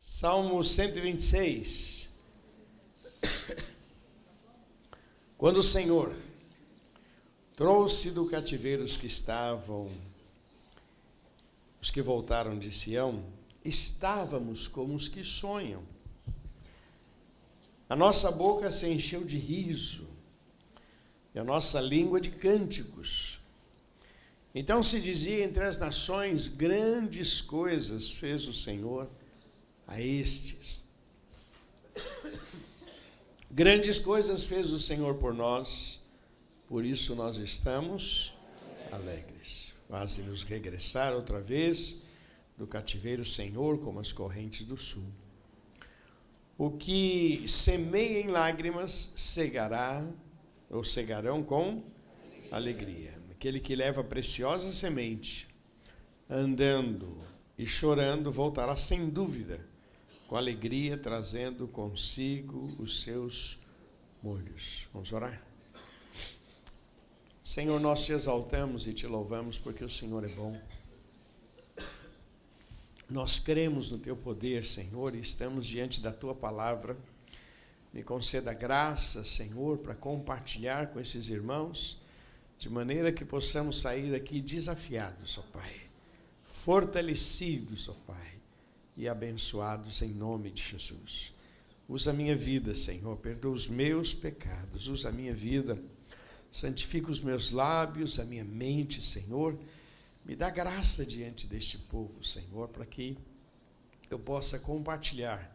Salmo 126. Quando o Senhor trouxe do cativeiro os que voltaram de Sião, estávamos como os que sonham. A nossa boca se encheu de riso e a nossa língua de cânticos. Então se dizia entre as nações: grandes coisas fez o Senhor a estes. Grandes coisas fez o Senhor por nós, por isso nós estamos alegres. Faze-nos regressar outra vez do cativeiro, Senhor, como as correntes do sul. O que semeia em lágrimas cegarão com alegria. Aquele que leva a preciosa semente, andando e chorando, voltará sem dúvida, com alegria, trazendo consigo os seus molhos. Vamos orar? Senhor, nós te exaltamos e te louvamos porque o Senhor é bom. Nós cremos no teu poder, Senhor, e estamos diante da tua palavra. Me conceda graça, Senhor, para compartilhar com esses irmãos, de maneira que possamos sair daqui desafiados, ó Pai, fortalecidos, ó Pai, e abençoados em nome de Jesus. Usa a minha vida, Senhor, perdoa os meus pecados, usa a minha vida, santifica os meus lábios, a minha mente, Senhor. Me dá graça diante deste povo, Senhor, para que eu possa compartilhar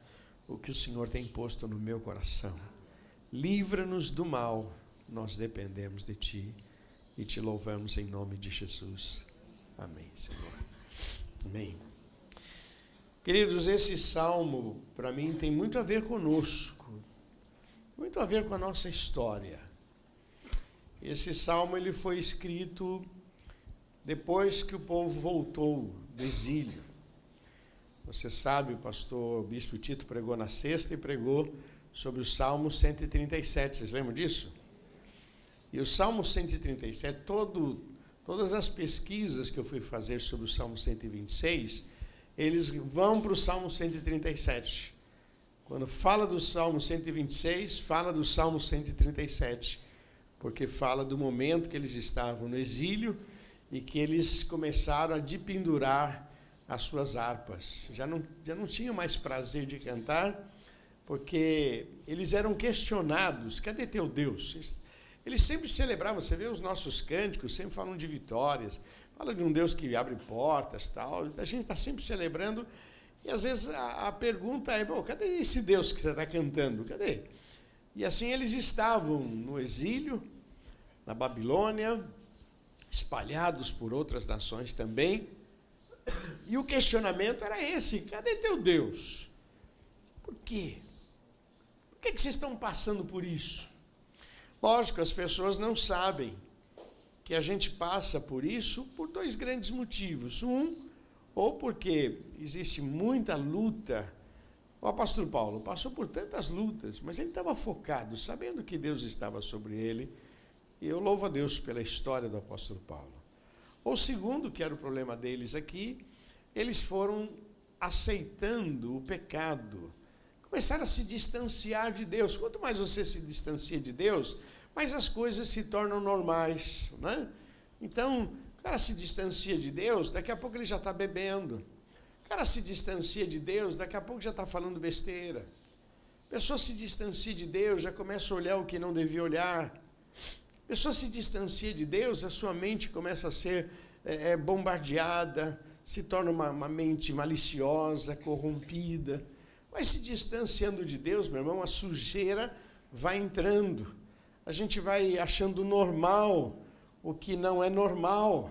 o que o Senhor tem posto no meu coração. Livra-nos do mal, nós dependemos de Ti e Te louvamos em nome de Jesus. Amém, Senhor. Amém. Queridos, esse salmo, para mim, tem muito a ver conosco, muito a ver com a nossa história. Esse salmo ele foi escrito depois que o povo voltou do exílio. Você sabe, o bispo Tito pregou na sexta e pregou sobre o Salmo 137. Vocês lembram disso? E o Salmo 137, todas as pesquisas que eu fui fazer sobre o Salmo 126, eles vão para o Salmo 137. Quando fala do Salmo 126, fala do Salmo 137, porque fala do momento que eles estavam no exílio e que eles começaram a dependurar as suas harpas. Já não tinham mais prazer de cantar, porque eles eram questionados: cadê teu Deus? Eles sempre celebravam, você vê os nossos cânticos, sempre falam de vitórias, falam de um Deus que abre portas, tal. A gente está sempre celebrando, e às vezes a pergunta é: bom, cadê esse Deus que você está cantando? Cadê? E assim eles estavam no exílio, na Babilônia, espalhados por outras nações também, e o questionamento era esse: cadê teu Deus? Por quê? Por que vocês estão passando por isso? Lógico, as pessoas não sabem que a gente passa por isso por dois grandes motivos. Ou porque existe muita luta. O apóstolo Paulo passou por tantas lutas, mas ele estava focado, sabendo que Deus estava sobre ele, e eu louvo a Deus pela história do apóstolo Paulo. Ou segundo, que era o problema deles aqui, eles foram aceitando o pecado, começaram a se distanciar de Deus. Quanto mais você se distancia de Deus, mais as coisas se tornam normais, né? Então, o cara se distancia de Deus, daqui a pouco ele já está bebendo. O cara se distancia de Deus, daqui a pouco já está falando besteira. A pessoa se distancia de Deus, já começa a olhar o que não devia olhar. A pessoa se distancia de Deus, a sua mente começa a ser bombardeada, se torna uma mente maliciosa, corrompida. Mas se distanciando de Deus, meu irmão, a sujeira vai entrando. A gente vai achando normal o que não é normal.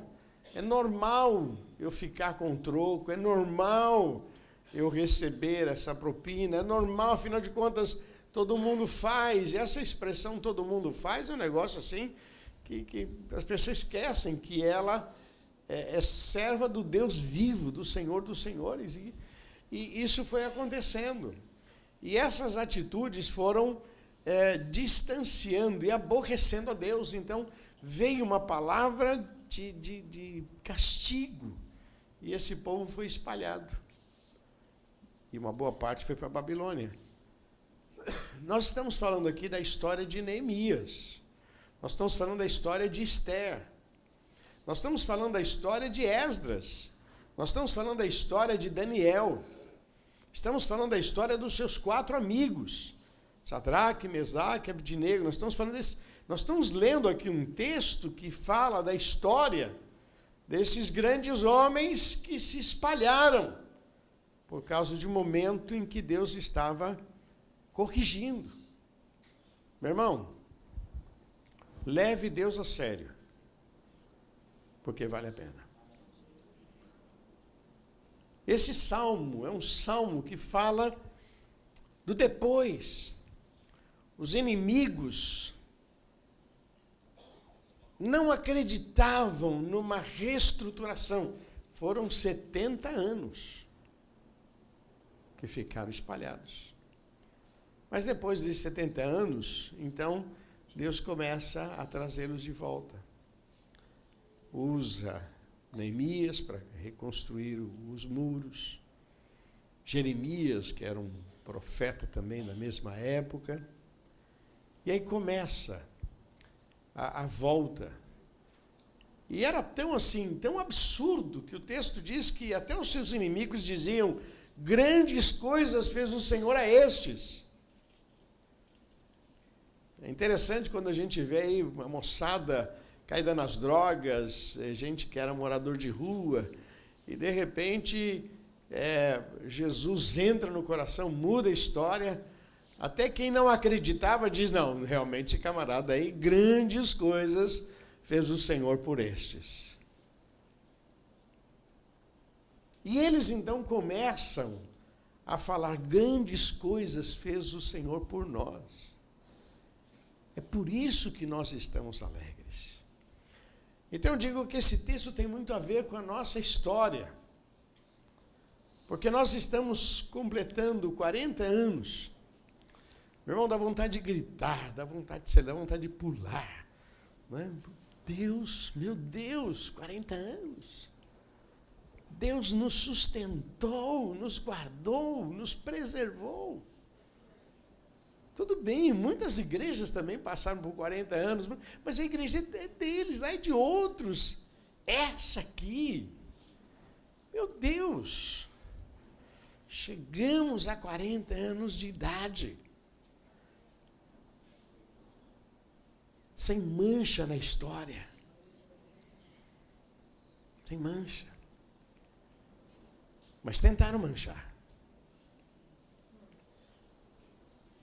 É normal eu ficar com troco, é normal eu receber essa propina, é normal, afinal de contas, todo mundo faz. E essa expressão "todo mundo faz" é um negócio assim que as pessoas esquecem que ela é serva do Deus vivo, do Senhor dos Senhores. E isso foi acontecendo. E essas atitudes foram distanciando e aborrecendo a Deus. Então, veio uma palavra de castigo, e esse povo foi espalhado. e uma boa parte foi para a Babilônia. Nós estamos falando aqui da história de Neemias. Nós estamos falando da história de Esther. Nós estamos falando da história de Esdras. Nós estamos falando da história de Daniel. Estamos falando da história dos seus 4 amigos, Sadraque, Mesaque, Abdinego. Nós estamos lendo aqui um texto que fala da história desses grandes homens que se espalharam por causa de um momento em que Deus estava corrigindo. Meu irmão, leve Deus a sério, porque vale a pena. Esse salmo é um salmo que fala do depois. Os inimigos não acreditavam numa reestruturação. Foram 70 anos que ficaram espalhados. Mas depois de 70 anos, então, Deus começa a trazê-los de volta. Usa Neemias para reconstruir os muros. Jeremias, que era um profeta também na mesma época. E aí começa a volta. E era tão assim, tão absurdo, que o texto diz que até os seus inimigos diziam: grandes coisas fez o Senhor a estes. É interessante quando a gente vê aí uma moçada caída nas drogas, gente que era morador de rua, e de repente Jesus entra no coração, muda a história. Até quem não acreditava diz: não, realmente esse camarada aí, grandes coisas fez o Senhor por estes. E eles então começam a falar: grandes coisas fez o Senhor por nós. É por isso que nós estamos alegres. Então eu digo que esse texto tem muito a ver com a nossa história. Porque nós estamos completando 40 anos. Meu irmão, dá vontade de gritar, dá vontade de dá vontade de pular. Não é? Deus, meu Deus, 40 anos. Deus nos sustentou, nos guardou, nos preservou. Tudo bem, muitas igrejas também passaram por 40 anos, mas a igreja é deles, não é de outros. Essa aqui, meu Deus, chegamos a 40 anos de idade, sem mancha na história, sem mancha, mas tentaram manchar.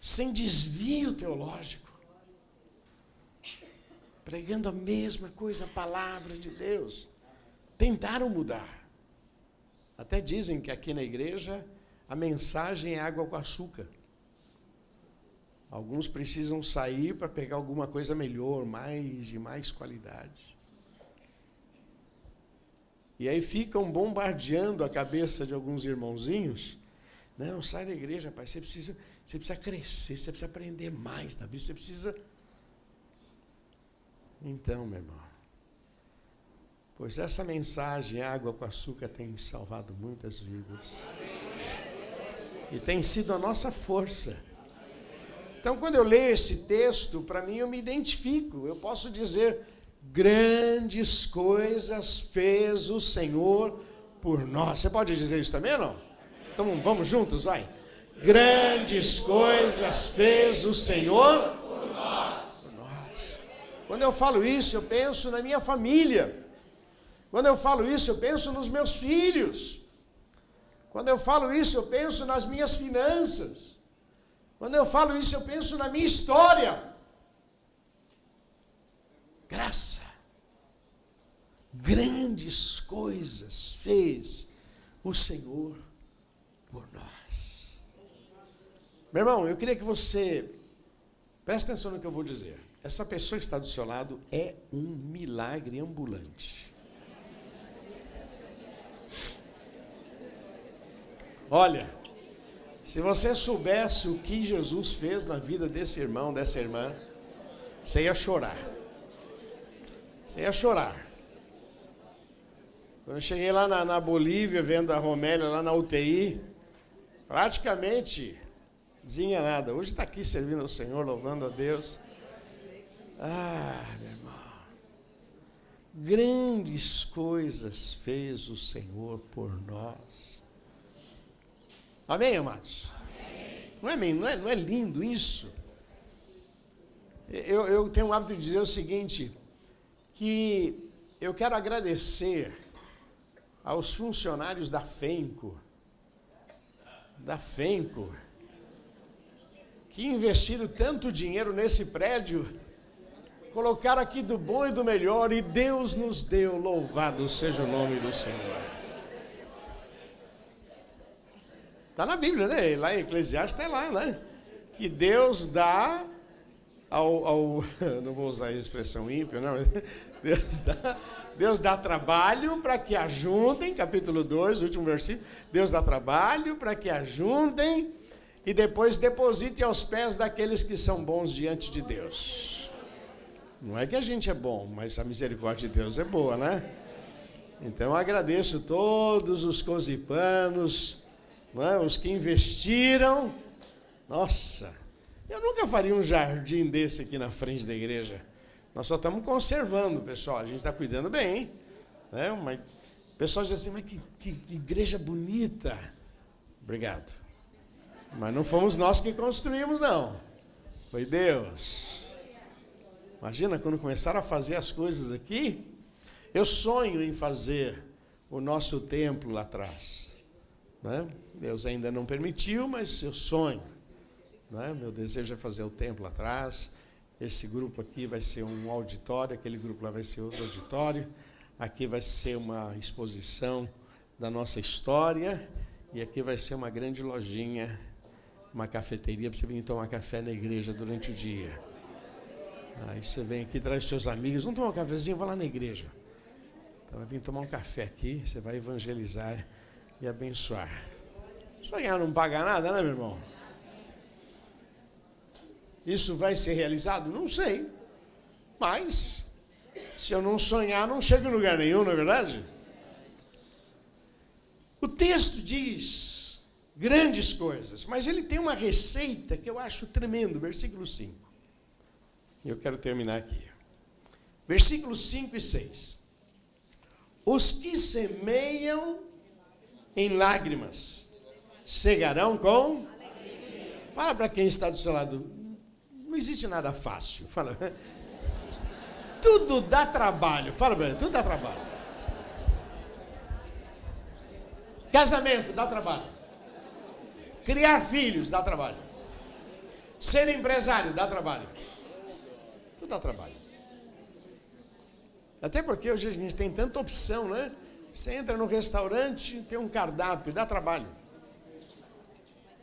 Sem desvio teológico, pregando a mesma coisa, a palavra de Deus. Tentaram mudar. Até dizem que aqui na igreja a mensagem é água com açúcar. Alguns precisam sair para pegar alguma coisa melhor, de mais qualidade. E aí ficam bombardeando a cabeça de alguns irmãozinhos. Não, sai da igreja, rapaz, você precisa crescer, você precisa aprender mais da Bíblia, você precisa... Então, meu irmão, pois essa mensagem, água com açúcar, tem salvado muitas vidas. E tem sido a nossa força. Então, quando eu leio esse texto, para mim eu me identifico, eu posso dizer: grandes coisas fez o Senhor por nós. Você pode dizer isso também ou não? Então vamos juntos, vai. Grandes coisas fez o Senhor por nós. Quando eu falo isso, eu penso na minha família. Quando eu falo isso, eu penso nos meus filhos. Quando eu falo isso, eu penso nas minhas finanças. Quando eu falo isso, eu penso na minha história. Graça. Grandes coisas fez o Senhor por nós. Meu irmão, eu queria que você preste atenção no que eu vou dizer. Essa pessoa que está do seu lado é um milagre ambulante. Olha, se você soubesse o que Jesus fez na vida desse irmão, dessa irmã, você ia chorar. Você ia chorar. Quando eu cheguei lá na Bolívia, vendo a Romélia lá na UTI, praticamente desenganada. Hoje está aqui servindo ao Senhor, louvando a Deus. Meu irmão, grandes coisas fez o Senhor por nós. Amém, amados? Amém. Não é lindo isso? Eu tenho o hábito de dizer o seguinte, que eu quero agradecer aos funcionários da FENCO, que investiram tanto dinheiro nesse prédio, colocaram aqui do bom e do melhor, e Deus nos deu, louvado seja o nome do Senhor. Está na Bíblia, né? Lá em Eclesiastes está lá, né? Que Deus dá não vou usar a expressão ímpio, não. Deus dá trabalho para que ajuntem, capítulo 2, último versículo. Deus dá trabalho para que ajuntem e depois depositem aos pés daqueles que são bons diante de Deus. Não é que a gente é bom, mas a misericórdia de Deus é boa, né? Então eu agradeço todos os cozipanos, né, os que investiram. Nossa! Eu nunca faria um jardim desse aqui na frente da igreja. Nós só estamos conservando, pessoal. A gente está cuidando bem, né? Mas o pessoal diz assim, mas que igreja bonita. Obrigado. Mas não fomos nós que construímos, não. Foi Deus. Imagina quando começaram a fazer as coisas aqui. Eu sonho em fazer o nosso templo lá atrás, né? Deus ainda não permitiu, mas eu sonho. Meu desejo é fazer o templo atrás. Esse grupo aqui vai ser um auditório, aquele grupo lá vai ser outro auditório. Aqui vai ser uma exposição da nossa história. E aqui vai ser uma grande lojinha, uma cafeteria para você vir tomar café na igreja durante o dia. Aí você vem aqui, traz seus amigos, vamos tomar um cafezinho, vai lá na igreja. Então vai vir tomar um café aqui, você vai evangelizar e abençoar. Sonhar não paga nada, né, meu irmão? Isso vai ser realizado? Não sei. Mas, se eu não sonhar, não chego em lugar nenhum, não é verdade? O texto diz grandes coisas, mas ele tem uma receita que eu acho tremendo, versículo 5. Eu quero terminar aqui. Versículos 5 e 6. Os que semeiam em lágrimas, cegarão com... Fala para quem está do seu lado. Não existe nada fácil. Fala. Tudo dá trabalho. Fala para ele, tudo dá trabalho. Casamento dá trabalho. Criar filhos dá trabalho. Ser empresário dá trabalho. Tudo dá trabalho. Até porque hoje a gente tem tanta opção, né? Você entra no restaurante, tem um cardápio, dá trabalho.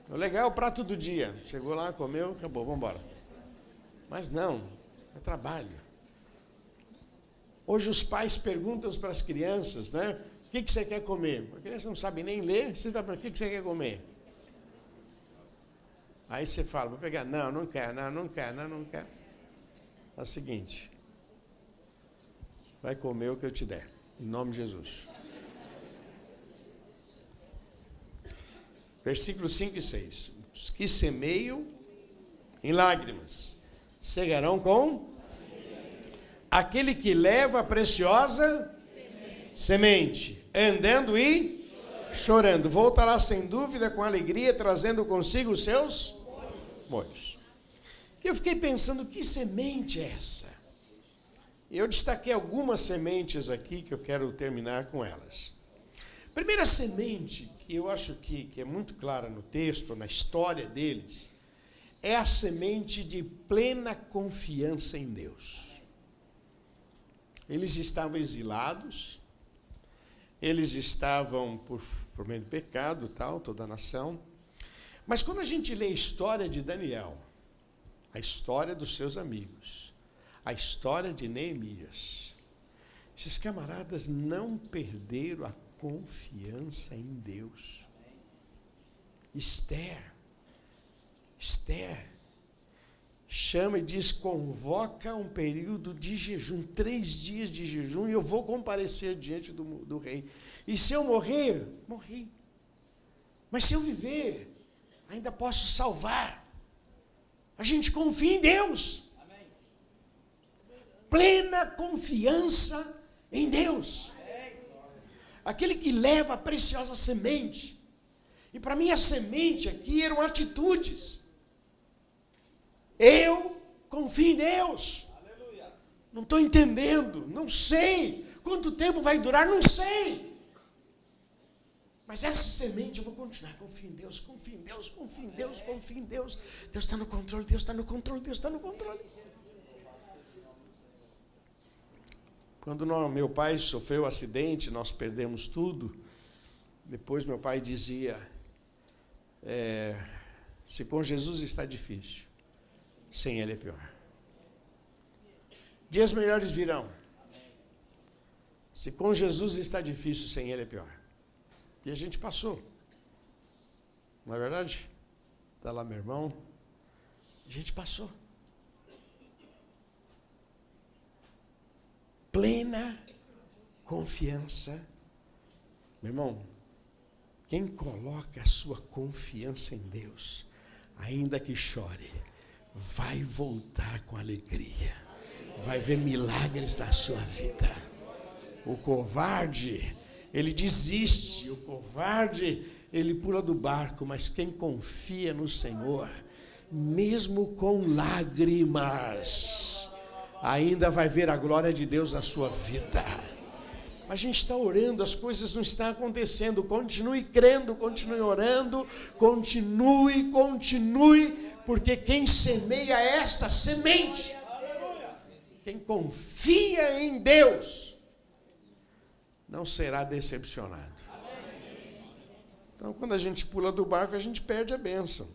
O legal é o prato do dia. Chegou lá, comeu, acabou, vamos embora. Mas não, é trabalho. Hoje os pais perguntam para as crianças, né? O que você quer comer? A criança não sabe nem ler, você sabe o que você quer comer? Aí você fala, vou pegar, não quero. É o seguinte, vai comer o que eu te der, em nome de Jesus. Versículos 5 e 6. Os que semeiam em lágrimas, cegarão com aquele que leva a preciosa semente, andando e chorando, voltará sem dúvida com alegria, trazendo consigo os seus molhos. Eu fiquei pensando, que semente é essa? Eu destaquei algumas sementes aqui que eu quero terminar com elas. Primeira semente, que eu acho que é muito clara no texto, na história deles, é a semente de plena confiança em Deus. Eles estavam exilados, eles estavam por meio do pecado, toda a nação. Mas quando a gente lê a história de Daniel, a história dos seus amigos, a história de Neemias, esses camaradas não perderam a confiança em Deus. Esther chama e diz, convoca um período de jejum, 3 dias de jejum, e eu vou comparecer diante do rei. E se eu morrer, morri. Mas se eu viver, ainda posso salvar. A gente confia em Deus. Plena confiança em Deus. Aquele que leva a preciosa semente. E para mim a semente aqui eram atitudes. Eu confio em Deus. Não estou entendendo, não sei. Quanto tempo vai durar, não sei. Mas essa semente eu vou continuar. Confio em Deus, confio em Deus, confio em Deus, confio em Deus. Deus está no controle, Deus está no controle, Deus está no controle. Quando meu pai sofreu um acidente, nós perdemos tudo. Depois meu pai dizia, se com Jesus está difícil, sem Ele é pior. Dias melhores virão. Se com Jesus está difícil, sem Ele é pior. E a gente passou. Não é verdade? Está lá meu irmão. A gente passou. Plena confiança. Meu irmão, quem coloca a sua confiança em Deus, ainda que chore, vai voltar com alegria. Vai ver milagres na sua vida. O covarde, ele desiste. O covarde, ele pula do barco. Mas quem confia no Senhor, mesmo com lágrimas, ainda vai ver a glória de Deus na sua vida. A gente está orando, as coisas não estão acontecendo. Continue crendo, continue orando, continue, porque quem semeia esta semente, quem confia em Deus, não será decepcionado. Então, quando a gente pula do barco, a gente perde a bênção.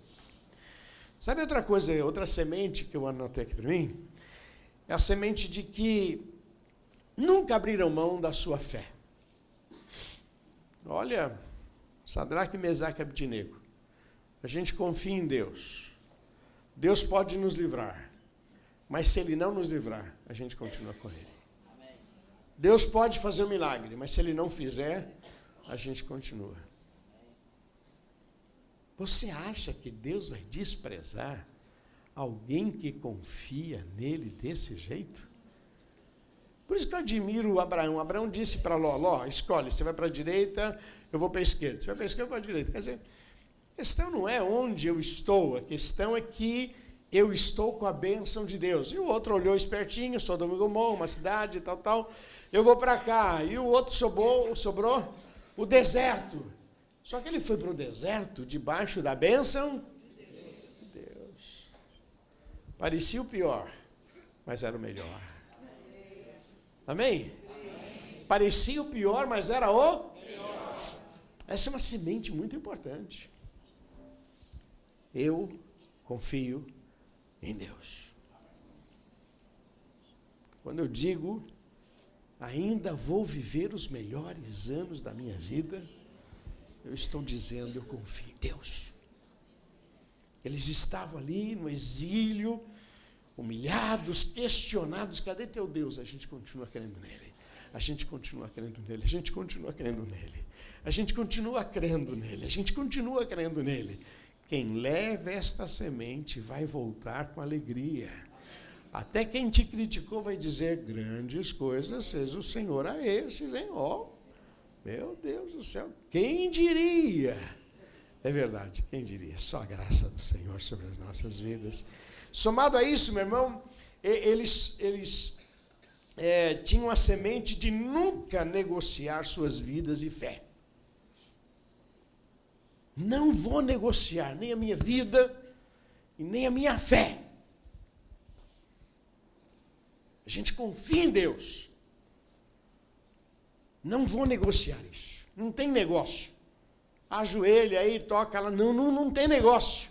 Sabe outra coisa, outra semente que eu anotei aqui para mim? É a semente de que nunca abriram mão da sua fé. Olha, Sadraque, Mesaque e Abdinego, a gente confia em Deus. Deus pode nos livrar, mas se Ele não nos livrar, a gente continua com Ele. Deus pode fazer um milagre, mas se Ele não fizer, a gente continua. Você acha que Deus vai desprezar alguém que confia nele desse jeito? Por isso que eu admiro Abraão. Abraão disse para Ló, escolhe, você vai para a direita, eu vou para a esquerda. Você vai para a esquerda, eu vou para a direita. Quer dizer, a questão não é onde eu estou, a questão é que eu estou com a bênção de Deus. E o outro olhou espertinho, Sodoma e Gomorra, uma cidade, tal. Eu vou para cá. E o outro sobrou o deserto. Só que ele foi para o deserto debaixo da bênção de Deus. Parecia o pior, mas era o melhor. Amém? Parecia o pior, mas era o melhor. Essa é uma semente muito importante. Eu confio em Deus. Quando eu digo, ainda vou viver os melhores anos da minha vida, eu estou dizendo, eu confio em Deus. Eles estavam ali no exílio, humilhados, questionados, cadê teu Deus? A gente continua crendo nele. A gente continua crendo nele. A gente continua crendo nele. A gente continua crendo nele. A gente continua crendo nele. Quem leva esta semente vai voltar com alegria. Até quem te criticou vai dizer, grandes coisas fez o Senhor a esses, hein? Ó, meu Deus do céu, quem diria? É verdade, quem diria? Só a graça do Senhor sobre as nossas vidas. Somado a isso, meu irmão, eles tinham a semente de nunca negociar suas vidas e fé. Não vou negociar nem a minha vida e nem a minha fé. A gente confia em Deus. Não vou negociar isso. Não tem negócio. Ajoelha aí, toca lá. Não tem negócio.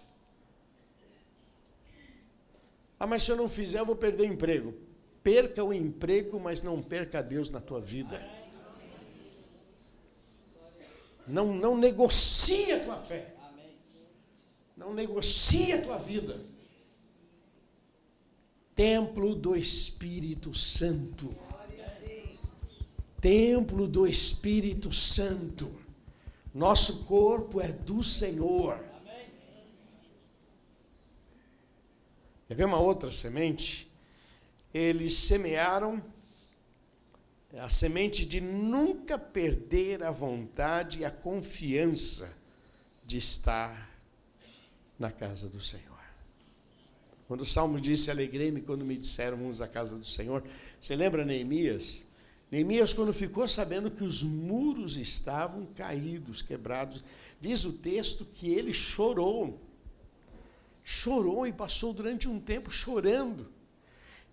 Ah, mas se eu não fizer, eu vou perder o emprego. Perca o emprego, mas não perca Deus na tua vida. Não negocia a tua fé. Não negocia a tua vida. Templo do Espírito Santo. Templo do Espírito Santo. Nosso corpo é do Senhor. Quer ver uma outra semente? Eles semearam a semente de nunca perder a vontade e a confiança de estar na casa do Senhor. Quando o Salmo disse, alegrei-me quando me disseram vamos à casa do Senhor. Você lembra Neemias? Neemias, quando ficou sabendo que os muros estavam caídos, quebrados, diz o texto que ele chorou e passou durante um tempo chorando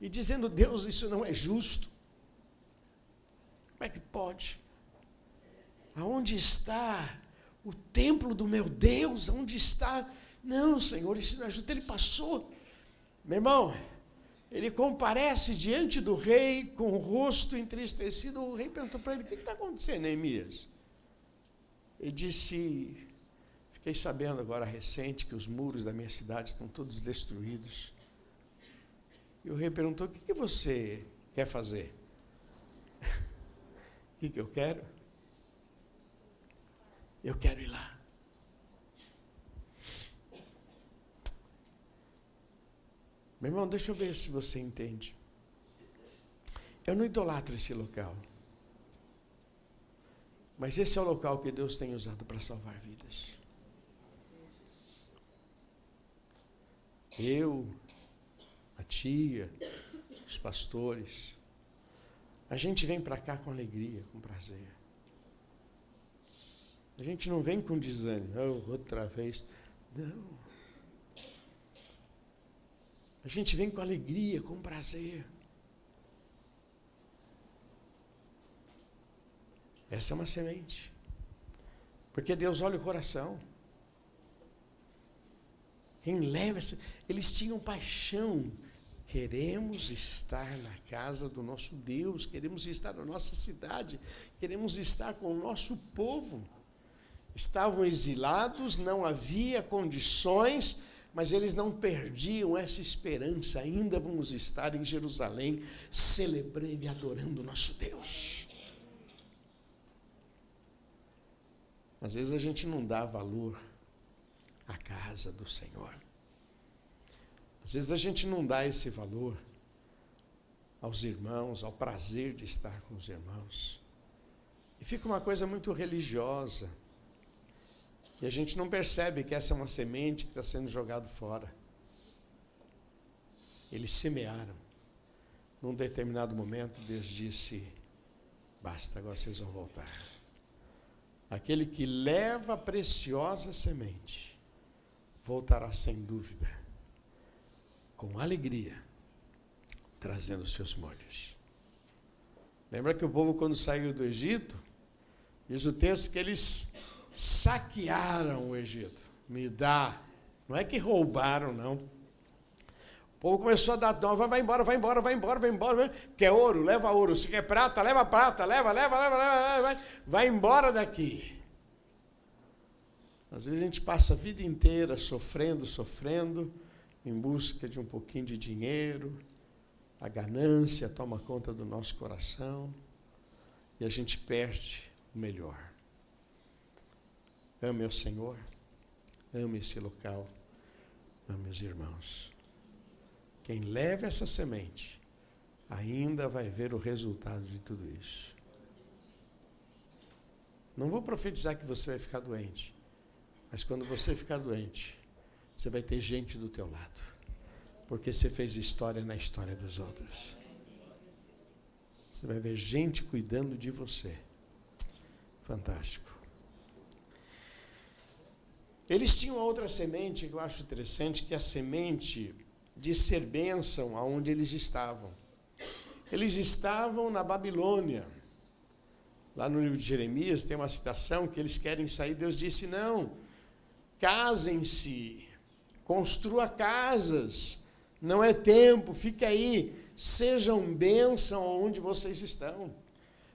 e dizendo, Deus, isso não é justo. Como é que pode? Aonde está o templo do meu Deus? Aonde está? Não, Senhor, isso não é justo. Ele passou. Meu irmão, ele comparece diante do rei com o rosto entristecido. O rei perguntou para ele, o que está acontecendo, Neemias? Ele disse, fiquei sabendo agora recente que os muros da minha cidade estão todos destruídos. E o rei perguntou, o que você quer fazer? O que eu quero? Eu quero ir lá. Meu irmão, deixa eu ver se você entende. Eu não idolatro esse local. Mas esse é o local que Deus tem usado para salvar vidas. Eu, a tia, os pastores, a gente vem para cá com alegria, com prazer. A gente não vem com desânimo, outra vez. Não. A gente vem com alegria, com prazer. Essa é uma semente. Porque Deus olha o coração. Quem leva essa... Eles tinham paixão. Queremos estar na casa do nosso Deus, queremos estar na nossa cidade, queremos estar com o nosso povo. Estavam exilados, não havia condições, mas eles não perdiam essa esperança. Ainda vamos estar em Jerusalém, celebrando e adorando o nosso Deus. Às vezes a gente não dá valor à casa do Senhor. Às vezes a gente não dá esse valor aos irmãos, ao prazer de estar com os irmãos. E fica uma coisa muito religiosa. E a gente não percebe que essa é uma semente que está sendo jogada fora. Eles semearam. Num determinado momento, Deus disse, basta, agora vocês vão voltar. Aquele que leva a preciosa semente, voltará sem dúvida, com alegria, trazendo os seus molhos. Lembra que o povo, quando saiu do Egito, diz o texto que eles saquearam o Egito. Me dá. Não é que roubaram, não. O povo começou a dar, não, vai embora. Quer ouro? Leva ouro. Se quer prata, leva prata. Leva. Vai embora daqui. Às vezes a gente passa a vida inteira sofrendo, em busca de um pouquinho de dinheiro. A ganância toma conta do nosso coração e a gente perde o melhor. Ame ao Senhor, ame esse local, ame os irmãos. Quem leva essa semente ainda vai ver o resultado de tudo isso. Não vou profetizar que você vai ficar doente, mas quando você ficar doente, você vai ter gente do teu lado, porque você fez história na história dos outros. Você vai ver gente cuidando de você. Fantástico. Eles tinham outra semente que eu acho interessante, que é a semente de ser bênção aonde eles estavam. Eles estavam na Babilônia. Lá no livro de Jeremias tem uma citação que eles querem sair. Deus disse, não, casem-se, construa casas, não é tempo, fique aí, sejam bênção onde vocês estão.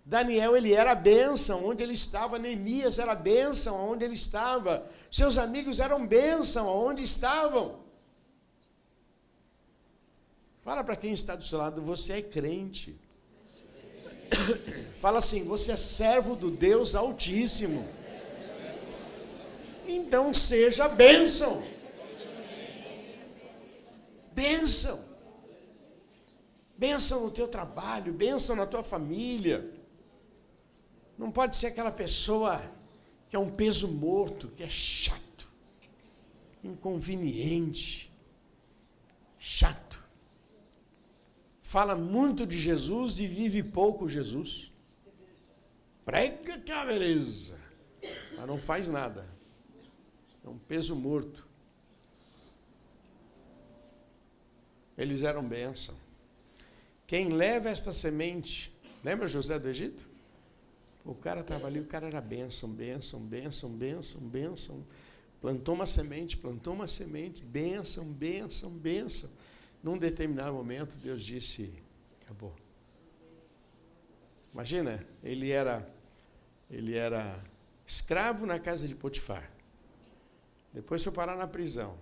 Daniel, ele era bênção onde ele estava, Neemias era bênção onde ele estava, seus amigos eram bênção onde estavam. Fala para quem está do seu lado, você é crente. Fala assim, você é servo do Deus Altíssimo. Então seja bênção. Bênção. Bênção no teu trabalho, bênção na tua família. Não pode ser aquela pessoa que é um peso morto, que é chato, inconveniente, chato. Fala muito de Jesus e vive pouco Jesus. Prega que é uma beleza, mas não faz nada. É um peso morto. Eles eram bênção. Quem leva esta semente, lembra José do Egito? O cara estava ali, o cara era bênção, bênção, bênção, bênção, bênção. Plantou uma semente, bênção, bênção, bênção. Num determinado momento, Deus disse, acabou. Imagina, ele era escravo na casa de Potifar. Depois foi parar na prisão.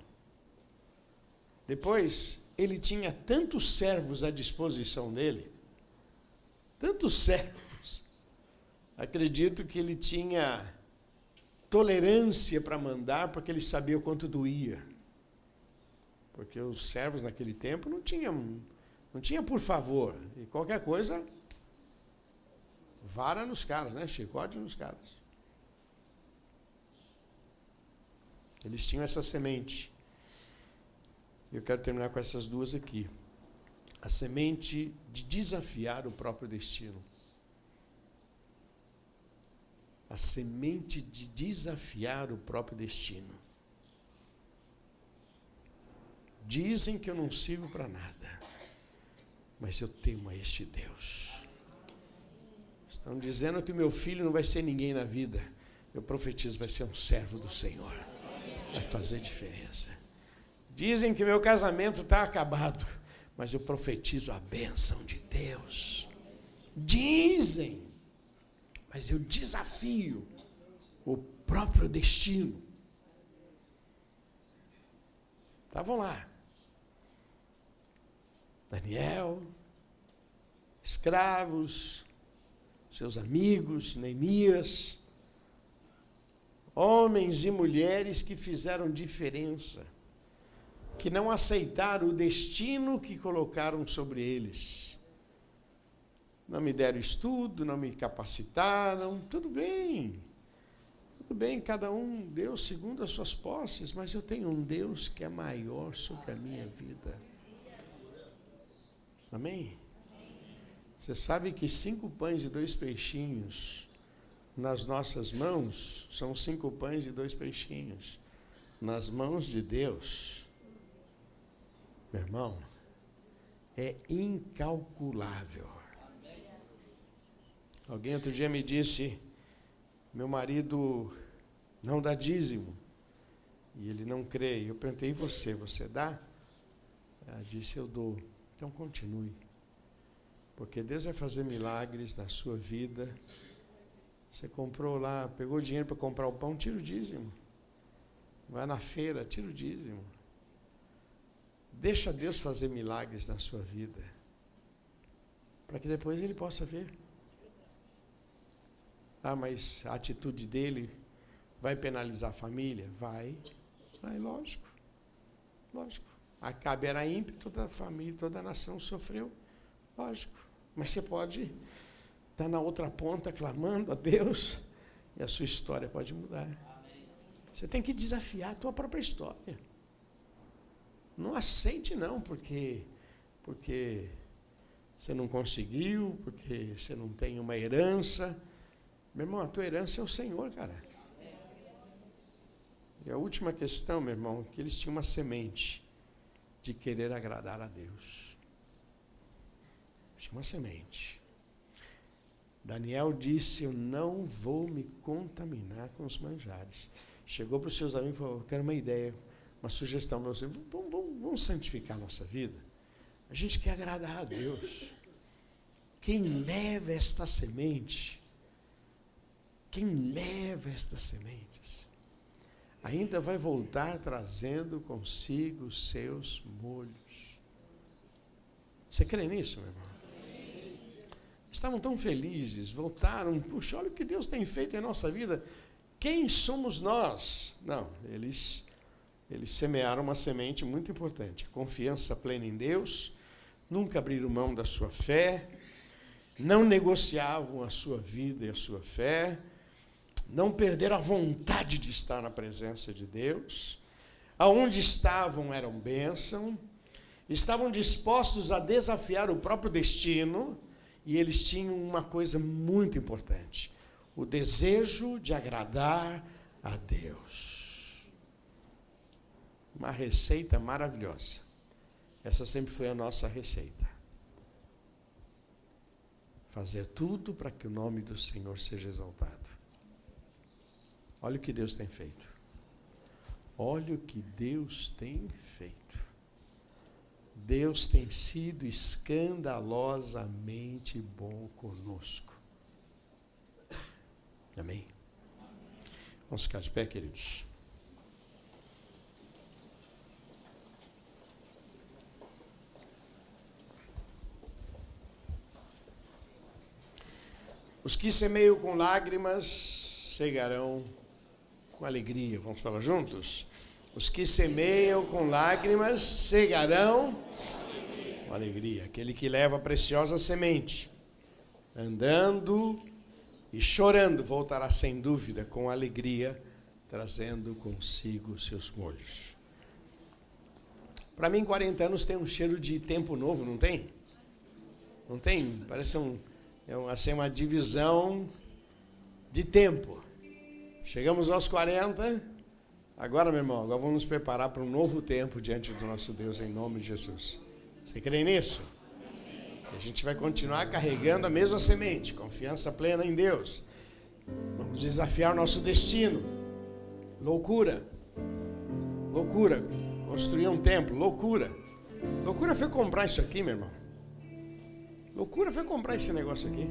Depois, ele tinha tantos servos à disposição dele, tantos servos. Acredito que ele tinha tolerância para mandar, porque ele sabia o quanto doía. Porque os servos naquele tempo não tinha por favor. E qualquer coisa, vara nos caras, né? Chicote nos caras. Eles tinham essa semente. Eu quero terminar com essas duas aqui. A semente de desafiar o próprio destino. A semente de desafiar o próprio destino. Dizem que eu não sirvo para nada, mas eu temo a este Deus. Estão dizendo que o meu filho não vai ser ninguém na vida. Eu profetizo, vai ser um servo do Senhor. Vai fazer diferença. Dizem que meu casamento está acabado, mas eu profetizo a bênção de Deus. Dizem, mas eu desafio o próprio destino. Estavam lá. Daniel, escravos, seus amigos, Neemias, homens e mulheres que fizeram diferença, que não aceitaram o destino que colocaram sobre eles. Não me deram estudo, não me capacitaram, tudo bem, cada um deu segundo as suas posses, mas eu tenho um Deus que é maior sobre a minha vida. Amém? Você sabe que 5 pães e 2 peixinhos nas nossas mãos são 5 pães e 2 peixinhos. Nas mãos de Deus, meu irmão, é incalculável. Alguém outro dia me disse, meu marido não dá dízimo, e ele não crê. Eu perguntei, e você dá? Ela disse, eu dou. Então continue, porque Deus vai fazer milagres na sua vida. Você comprou lá, pegou dinheiro para comprar o pão, tira o dízimo. Vai na feira, tira o dízimo. Deixa Deus fazer milagres na sua vida, para que depois Ele possa ver. Ah, mas a atitude dele vai penalizar a família? Vai, lógico. Acabe era ímpio, toda a família, toda a nação sofreu, lógico. Mas você pode estar na outra ponta clamando a Deus e a sua história pode mudar. Você tem que desafiar a tua própria história. Não aceite não, porque você não conseguiu, porque você não tem uma herança. Meu irmão, a tua herança é o Senhor, cara. E a última questão, meu irmão, que eles tinham uma semente de querer agradar a Deus. Tinha uma semente. Daniel disse, eu não vou me contaminar com os manjares. Chegou para os seus amigos e falou, eu quero uma ideia, uma sugestão para vocês. Vamos santificar a nossa vida. A gente quer agradar a Deus. Quem leva estas sementes, ainda vai voltar trazendo consigo os seus molhos. Você crê nisso, meu irmão? Estavam tão felizes, voltaram, puxa, olha o que Deus tem feito em nossa vida. Quem somos nós? Não, eles eles semearam uma semente muito importante: confiança plena em Deus, nunca abriram mão da sua fé, não negociavam a sua vida e a sua fé, não perderam a vontade de estar na presença de Deus, aonde estavam eram bênção, estavam dispostos a desafiar o próprio destino, e eles tinham uma coisa muito importante: o desejo de agradar a Deus. Uma receita maravilhosa. Essa sempre foi a nossa receita. Fazer tudo para que o nome do Senhor seja exaltado. Olha o que Deus tem feito. Olha o que Deus tem feito. Deus tem sido escandalosamente bom conosco. Amém? Vamos ficar de pé, queridos. Os que semeiam com lágrimas cegarão com alegria. Vamos falar juntos? Os que semeiam com lágrimas cegarão com alegria. Aquele que leva a preciosa semente, andando e chorando, voltará sem dúvida com alegria, trazendo consigo os seus molhos. Para mim, 40 anos tem um cheiro de tempo novo, não tem? Não tem? Parece assim, uma divisão de tempo. Chegamos aos 40, agora, meu irmão, agora vamos nos preparar para um novo tempo diante do nosso Deus, em nome de Jesus. Você crê nisso? A gente vai continuar carregando a mesma semente, confiança plena em Deus. Vamos desafiar o nosso destino. Loucura. Loucura. Construir um templo. Loucura. Loucura foi comprar isso aqui, meu irmão. Loucura foi comprar esse negócio aqui.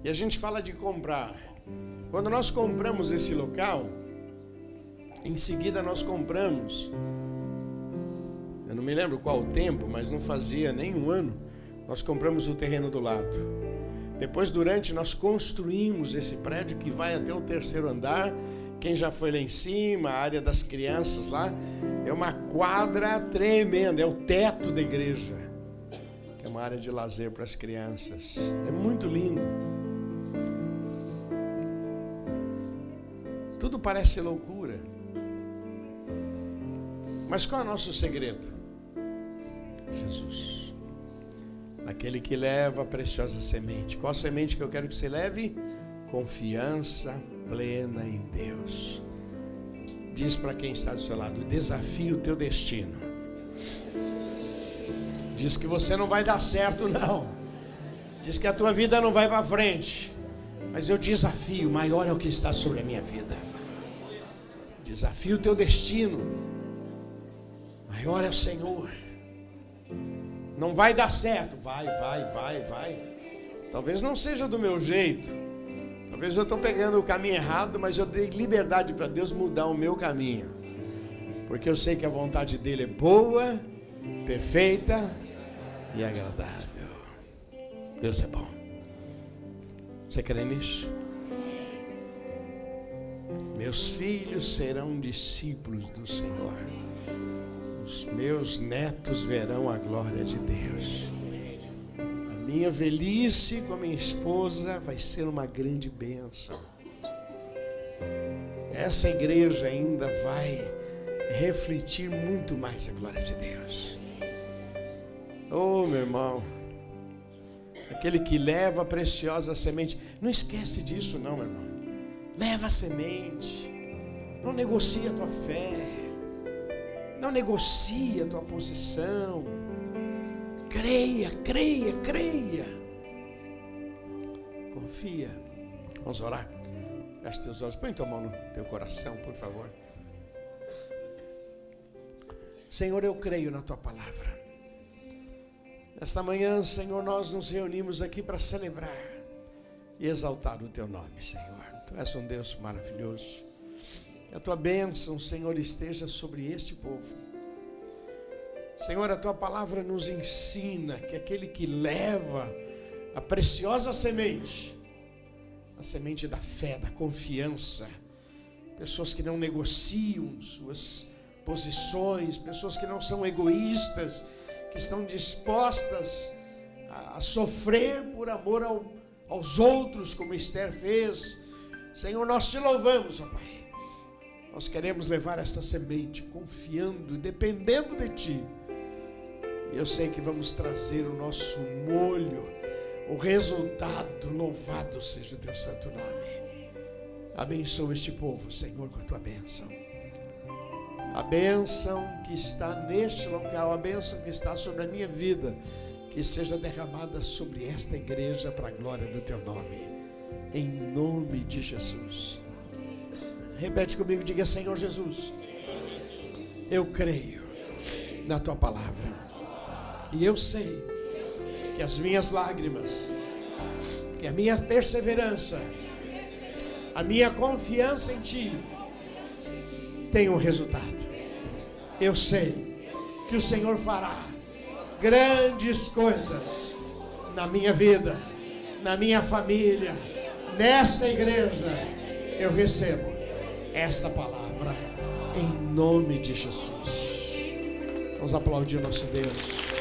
E a gente fala de comprar. Quando nós compramos esse local, em seguida nós compramos, eu não me lembro qual o tempo, mas não fazia nem um ano, nós compramos o terreno do lado. Depois, nós construímos esse prédio que vai até o 3º andar. Quem já foi lá em cima, a área das crianças lá, é uma quadra tremenda, é o teto da igreja, que é uma área de lazer para as crianças. É muito lindo. Tudo parece loucura. Mas qual é o nosso segredo? Jesus. Aquele que leva a preciosa semente. Qual a semente que eu quero que você leve? Confiança plena em Deus. Diz para quem está do seu lado: desafia o teu destino. Diz que você não vai dar certo, não. Diz que a tua vida não vai para frente. Mas eu desafio, maior é o que está sobre a minha vida. Desafio o teu destino. Maior é o Senhor. Não vai dar certo. Vai. Talvez não seja do meu jeito. Talvez eu estou pegando o caminho errado, mas eu dei liberdade para Deus mudar o meu caminho. Porque eu sei que a vontade dele é boa, perfeita e agradável. Deus é bom. Você crê nisso? Meus filhos serão discípulos do Senhor. Os meus netos verão a glória de Deus. A minha velhice com a minha esposa vai ser uma grande bênção. Essa igreja ainda vai refletir muito mais a glória de Deus. Oh, meu irmão, aquele que leva a preciosa semente, não esquece disso não, meu irmão. Leva a semente, não negocia a tua fé, não negocia a tua posição. Creia. Confia. Vamos orar? Feche teus olhos, põe tua mão no teu coração, por favor. Senhor, eu creio na tua palavra. Nesta manhã, Senhor, nós nos reunimos aqui para celebrar e exaltar o teu nome, Senhor. Tu és um Deus maravilhoso. Que a tua bênção, Senhor, esteja sobre este povo. Senhor, a tua palavra nos ensina que aquele que leva a preciosa semente, a semente da fé, da confiança, pessoas que não negociam suas posições, pessoas que não são egoístas, que estão dispostas a sofrer por amor aos outros, como Esther fez. Senhor, nós te louvamos, ó Pai. Nós queremos levar esta semente, confiando e dependendo de Ti. E eu sei que vamos trazer o nosso molho, o resultado. Louvado seja o Teu santo nome. Abençoa este povo, Senhor, com a Tua bênção. A bênção que está neste local, a bênção que está sobre a minha vida, que seja derramada sobre esta igreja para a glória do Teu nome, em nome de Jesus. Repete comigo, diga: Senhor Jesus, eu creio na Tua palavra, e eu sei que as minhas lágrimas, que a minha perseverança, a minha confiança em Ti tem um resultado. Eu sei que o Senhor fará grandes coisas na minha vida, na minha família, nesta igreja. Eu recebo esta palavra em nome de Jesus. Vamos aplaudir nosso Deus.